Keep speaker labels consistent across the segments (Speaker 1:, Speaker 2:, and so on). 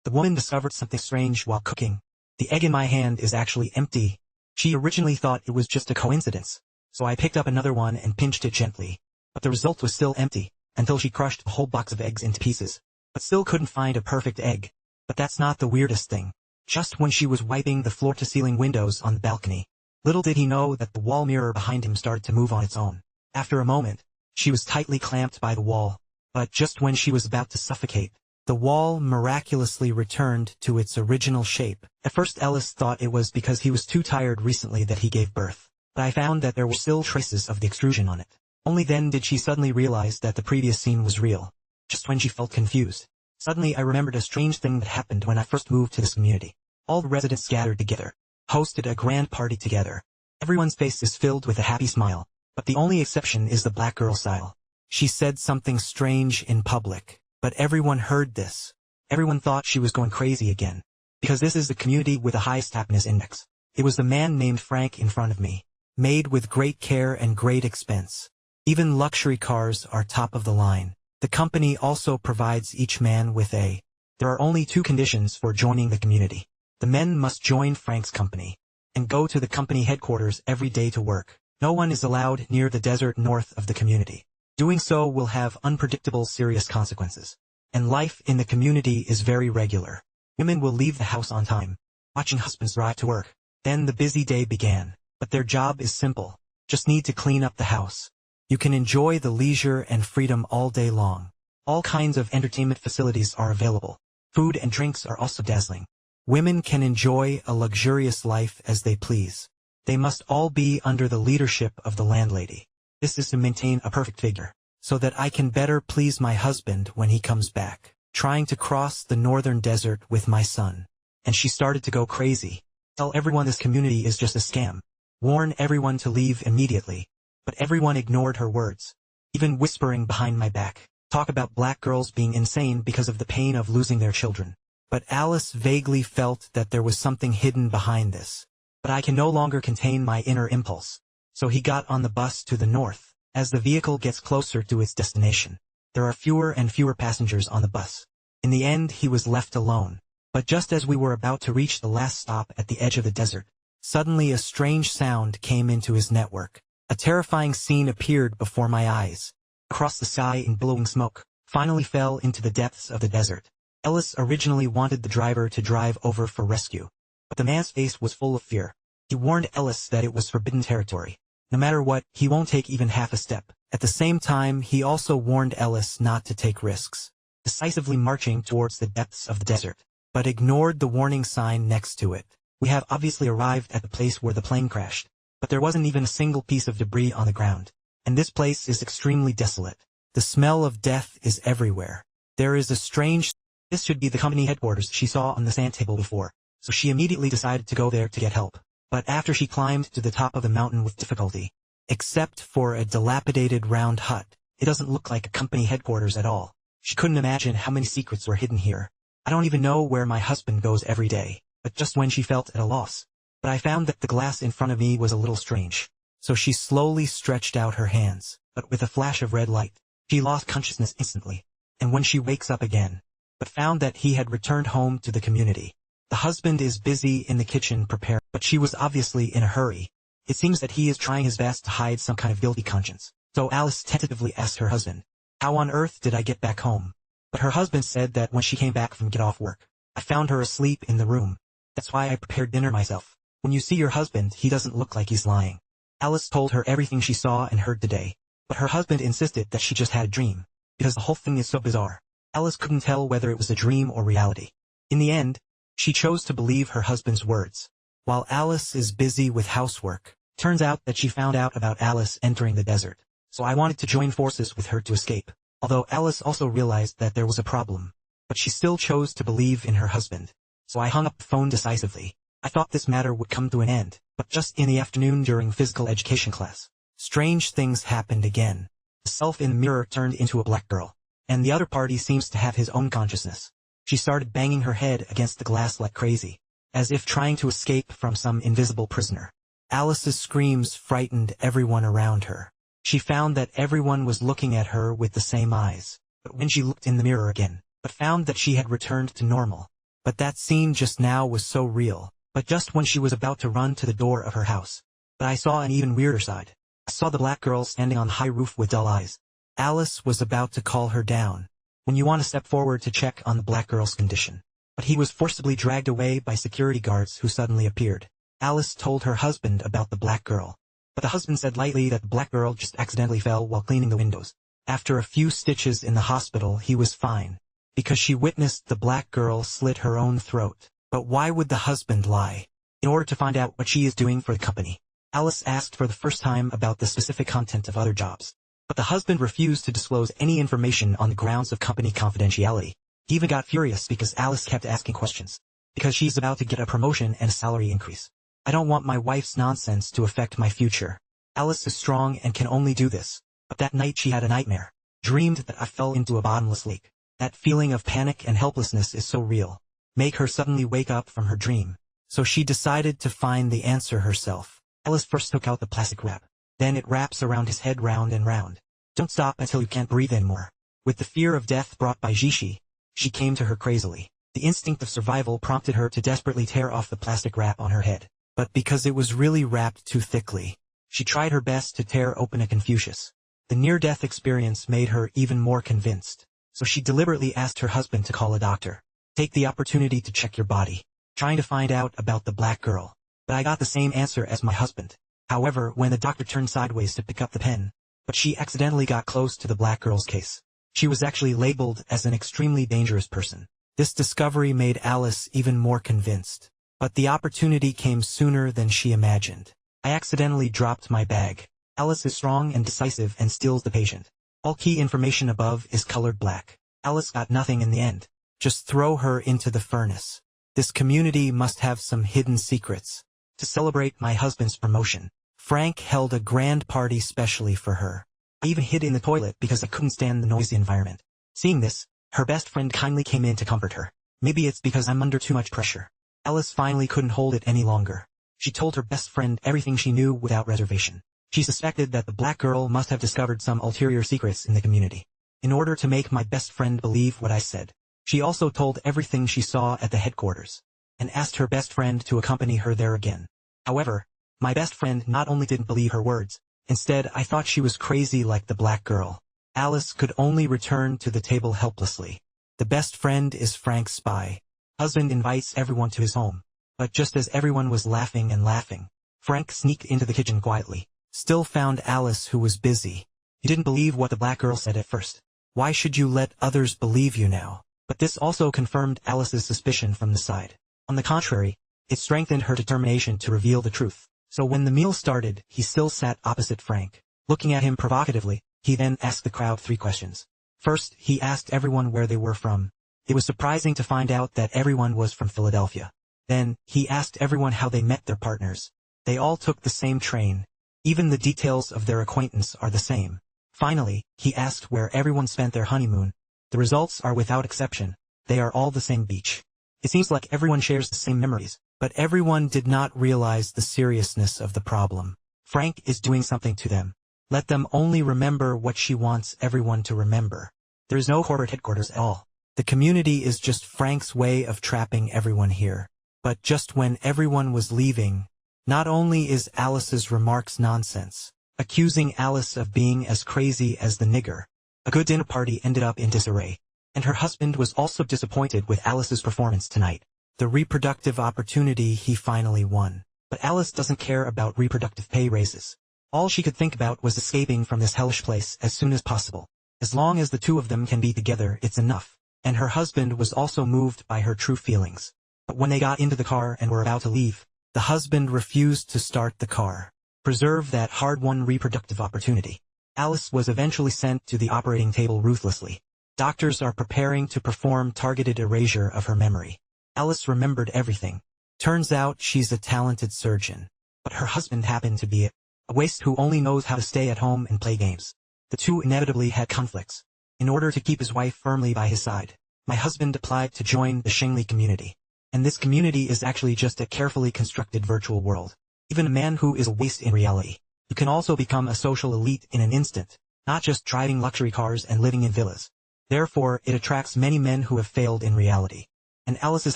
Speaker 1: The woman discovered something strange while cooking. The egg in my hand is actually empty. She originally thought it was just a coincidence, so I picked up another one and pinched it gently. But the result was still empty, until she crushed the whole box of eggs into pieces, but still couldn't find a perfect egg. But that's not the weirdest thing. Just when she was wiping the floor-to-ceiling windows on the balcony, little did he know that the wall mirror behind him started to move on its own. After a moment, she was tightly clamped by the wall, but just when she was about to suffocate, the wall miraculously returned to its original shape. At first Ellis thought it was because he was too tired recently that he gave birth, but I found that there were still traces of the extrusion on it. Only then did she suddenly realize that the previous scene was real. Just when she felt confused, suddenly I remembered a strange thing that happened when I first moved to this community. All the residents gathered together, hosted a grand party together. Everyone's face is filled with a happy smile, but the only exception is the black girl style. She said something strange in public, but everyone heard this. Everyone thought she was going crazy again, because this is the community with the highest happiness index. It was the man named Frank in front of me, made with great care and great expense. Even luxury cars are top of the line. The company also provides each man with a. There are only two conditions for joining the community. The men must join Frank's company and go to the company headquarters every day to work. No one is allowed near the desert north of the community. Doing so will have unpredictable serious consequences. And life in the community is very regular. Women will leave the house on time, watching husbands drive to work. Then the busy day began. But their job is simple. Just need to clean up the house. You can enjoy the leisure and freedom all day long. All kinds of entertainment facilities are available. Food and drinks are also dazzling. Women can enjoy a luxurious life as they please. They must all be under the leadership of the landlady. This is to maintain a perfect figure, so that I can better please my husband when he comes back. Trying to cross the northern desert with my son. And she started to go crazy. Tell everyone this community is just a scam. Warn everyone to leave immediately. But everyone ignored her words, even whispering behind my back. Talk about black girls being insane because of the pain of losing their children. But Alice vaguely felt that there was something hidden behind this. But I can no longer contain my inner impulse. So he got on the bus to the north. As the vehicle gets closer to its destination, there are fewer and fewer passengers on the bus. In the end he was left alone. But just as we were about to reach the last stop at the edge of the desert, suddenly a strange sound came into his network. A terrifying scene appeared before my eyes. Across the sky in billowing smoke, finally fell into the depths of the desert. Ellis originally wanted the driver to drive over for rescue, but the man's face was full of fear. He warned Ellis that it was forbidden territory. No matter what, he won't take even half a step. At the same time, he also warned Ellis not to take risks, decisively marching towards the depths of the desert, but ignored the warning sign next to it. We have obviously arrived at the place where the plane crashed. But there wasn't even a single piece of debris on the ground. And this place is extremely desolate. The smell of death is everywhere. There is a strange. This should be the company headquarters she saw on the sand table before, so she immediately decided to go there to get help. But after she climbed to the top of the mountain with difficulty, except for a dilapidated round hut, it doesn't look like a company headquarters at all. She couldn't imagine how many secrets were hidden here. I don't even know where my husband goes every day. But just when she felt at a loss. But I found that the glass in front of me was a little strange. So she slowly stretched out her hands, but with a flash of red light, she lost consciousness instantly. And when she wakes up again, but found that he had returned home to the community. The husband is busy in the kitchen preparing, but she was obviously in a hurry. It seems that he is trying his best to hide some kind of guilty conscience. So Alice tentatively asked her husband, "How on earth did I get back home?" But her husband said that when she came back from get off work, "I found her asleep in the room. That's why I prepared dinner myself." When you see your husband, he doesn't look like he's lying. Alice told her everything she saw and heard today, but her husband insisted that she just had a dream, because the whole thing is so bizarre. Alice couldn't tell whether it was a dream or reality. In the end, she chose to believe her husband's words. While Alice is busy with housework, turns out that she found out about Alice entering the desert, so I wanted to join forces with her to escape. Although Alice also realized that there was a problem, but she still chose to believe in her husband. So I hung up the phone decisively. I thought this matter would come to an end, but just in the afternoon during physical education class, strange things happened again. The self in the mirror turned into a black girl, and the other party seems to have his own consciousness. She started banging her head against the glass like crazy, as if trying to escape from some invisible prisoner. Alice's screams frightened everyone around her. She found that everyone was looking at her with the same eyes, but when she looked in the mirror again, but found that she had returned to normal, But that scene just now was so real. But just when she was about to run to the door of her house. But I saw an even weirder side. I saw the black girl standing on the high roof with dull eyes. Alice was about to call her down. When you want to step forward to check on the black girl's condition. But he was forcibly dragged away by security guards who suddenly appeared. Alice told her husband about the black girl. But the husband said lightly that the black girl just accidentally fell while cleaning the windows. After a few stitches in the hospital he was fine. Because she witnessed the black girl slit her own throat. But why would the husband lie? In order to find out what she is doing for the company. Alice asked for the first time about the specific content of other jobs. But the husband refused to disclose any information on the grounds of company confidentiality. He even got furious because Alice kept asking questions. Because she's about to get a promotion and a salary increase. I don't want my wife's nonsense to affect my future. Alice is strong and can only do this. But that night she had a nightmare. Dreamed that I fell into a bottomless lake. That feeling of panic and helplessness is so real. Make her suddenly wake up from her dream. So she decided to find the answer herself. Alice first took out the plastic wrap. Then it wraps around his head round and round. Don't stop until you can't breathe anymore. With the fear of death brought by Jishi, she came to her crazily. The instinct of survival prompted her to desperately tear off the plastic wrap on her head. But because it was really wrapped too thickly, she tried her best to tear open a Confucius. The near-death experience made her even more convinced. So she deliberately asked her husband to call a doctor. Take the opportunity to check your body. Trying to find out about the black girl. But I got the same answer as my husband. However, when the doctor turned sideways to pick up the pen, but she accidentally got close to the black girl's case. She was actually labeled as an extremely dangerous person. This discovery made Alice even more convinced. But the opportunity came sooner than she imagined. I accidentally dropped my bag. Alice is strong and decisive and steals the patient. All key information above is colored black. Alice got nothing in the end. Just throw her into the furnace. This community must have some hidden secrets. To celebrate my husband's promotion, Frank held a grand party specially for her. I even hid in the toilet because I couldn't stand the noisy environment. Seeing this, her best friend kindly came in to comfort her. Maybe it's because I'm under too much pressure. Alice finally couldn't hold it any longer. She told her best friend everything she knew without reservation. She suspected that the black girl must have discovered some ulterior secrets in the community. In order to make my best friend believe what I said, she also told everything she saw at the headquarters, and asked her best friend to accompany her there again. However, my best friend not only didn't believe her words, instead I thought she was crazy like the black girl. Alice could only return to the table helplessly. The best friend is Frank's spy. Husband invites everyone to his home. But just as everyone was laughing and laughing, Frank sneaked into the kitchen quietly. Still found Alice who was busy. He didn't believe what the black girl said at first. Why should you let others believe you now? But this also confirmed Alice's suspicion from the side. On the contrary, it strengthened her determination to reveal the truth. So when the meal started, he still sat opposite Frank. Looking at him provocatively, he then asked the crowd 3 questions. First, he asked everyone where they were from. It was surprising to find out that everyone was from Philadelphia. Then, he asked everyone how they met their partners. They all took the same train. Even the details of their acquaintance are the same. Finally, he asked where everyone spent their honeymoon. The results are without exception. They are all the same beach. It seems like everyone shares the same memories, but everyone did not realize the seriousness of the problem. Frank is doing something to them. Let them only remember what she wants everyone to remember. There is no corporate headquarters at all. The community is just Frank's way of trapping everyone here. But just when everyone was leaving, not only is Alice's remarks nonsense, accusing Alice of being as crazy as the nigger, a good dinner party ended up in disarray. And her husband was also disappointed with Alice's performance tonight. The reproductive opportunity he finally won. But Alice doesn't care about reproductive pay raises. All she could think about was escaping from this hellish place as soon as possible. As long as the two of them can be together, it's enough. And her husband was also moved by her true feelings. But when they got into the car and were about to leave, the husband refused to start the car. Preserve that hard-won reproductive opportunity. Alice was eventually sent to the operating table ruthlessly. Doctors are preparing to perform targeted erasure of her memory. Alice remembered everything. Turns out she's a talented surgeon. But her husband happened to be a waste who only knows how to stay at home and play games. The two inevitably had conflicts. In order to keep his wife firmly by his side, my husband applied to join the Shingli community. And this community is actually just a carefully constructed virtual world. Even a man who is a waste in reality, you can also become a social elite in an instant, not just driving luxury cars and living in villas. Therefore, it attracts many men who have failed in reality. and Alice's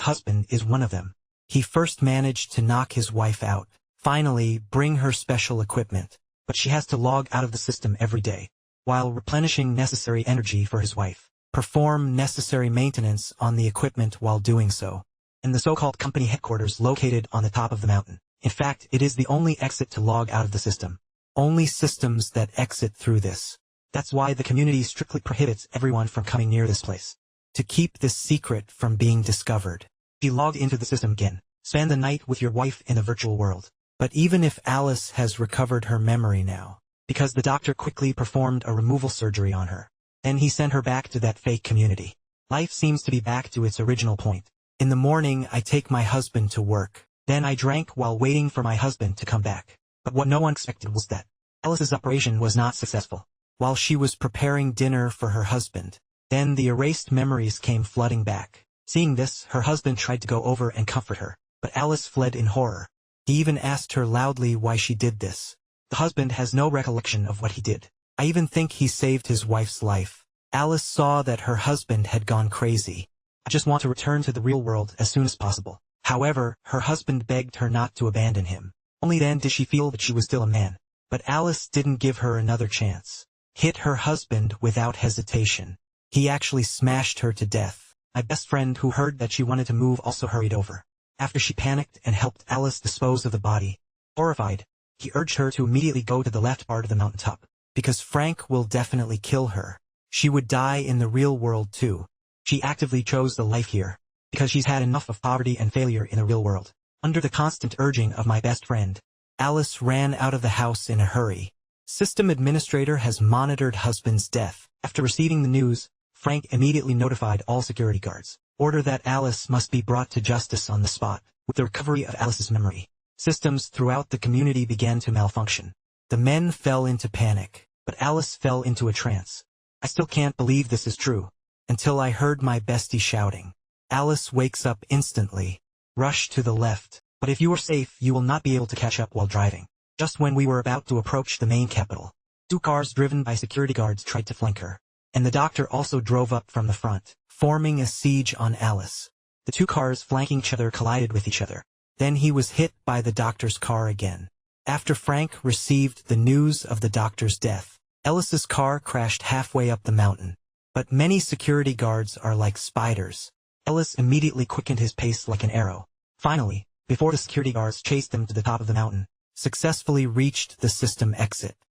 Speaker 1: husband is one of them. He first managed to knock his wife out, finally bring her special equipment, but she has to log out of the system every day, while replenishing necessary energy for his wife, perform necessary maintenance on the equipment while doing so, in the so-called company headquarters located on the top of the mountain. In fact, it is the only exit to log out of the system. Only systems that exit through this. That's why the community strictly prohibits everyone from coming near this place. To keep this secret from being discovered, she logged into the system again. Spend the night with your wife in the virtual world. But even if Alice has recovered her memory now, because the doctor quickly performed a removal surgery on her, then he sent her back to that fake community. Life seems to be back to its original point. In the morning, I take my husband to work. Then I drank while waiting for my husband to come back. But what no one expected was that Alice's operation was not successful. While she was preparing dinner for her husband, then the erased memories came flooding back. Seeing this, her husband tried to go over and comfort her, but Alice fled in horror. He even asked her loudly why she did this. The husband has no recollection of what he did. I even think he saved his wife's life. Alice saw that her husband had gone crazy. I just want to return to the real world as soon as possible. However, her husband begged her not to abandon him. Only then did she feel that she was still a man. But Alice didn't give her another chance. Hit her husband without hesitation. He actually smashed her to death. My best friend, who heard that she wanted to move, also hurried over. After she panicked and helped Alice dispose of the body. Horrified, he urged her to immediately go to the left part of the mountaintop, because Frank will definitely kill her. She would die in the real world too. She actively chose the life here, because she's had enough of poverty and failure in the real world. Under the constant urging of my best friend, Alice ran out of the house in a hurry. System administrator has monitored husband's death. After receiving the news, Frank immediately notified all security guards. Order that Alice must be brought to justice on the spot. With the recovery of Alice's memory, systems throughout the community began to malfunction. The men fell into panic, but Alice fell into a trance. I still can't believe this is true, until I heard my bestie shouting. Alice wakes up instantly. Rush to the left, but if you are safe, you will not be able to catch up while driving. Just when we were about to approach the main capital, 2 cars driven by security guards tried to flank her, and the doctor also drove up from the front, forming a siege on Alice. The 2 cars flanking each other collided with each other. Then he was hit by the doctor's car again. After Frank received the news of the doctor's death, Alice's car crashed halfway up the mountain. But many security guards are like spiders. Alice immediately quickened his pace like an arrow. Finally, before the security guards chased them to the top of the mountain, successfully reached the system exit.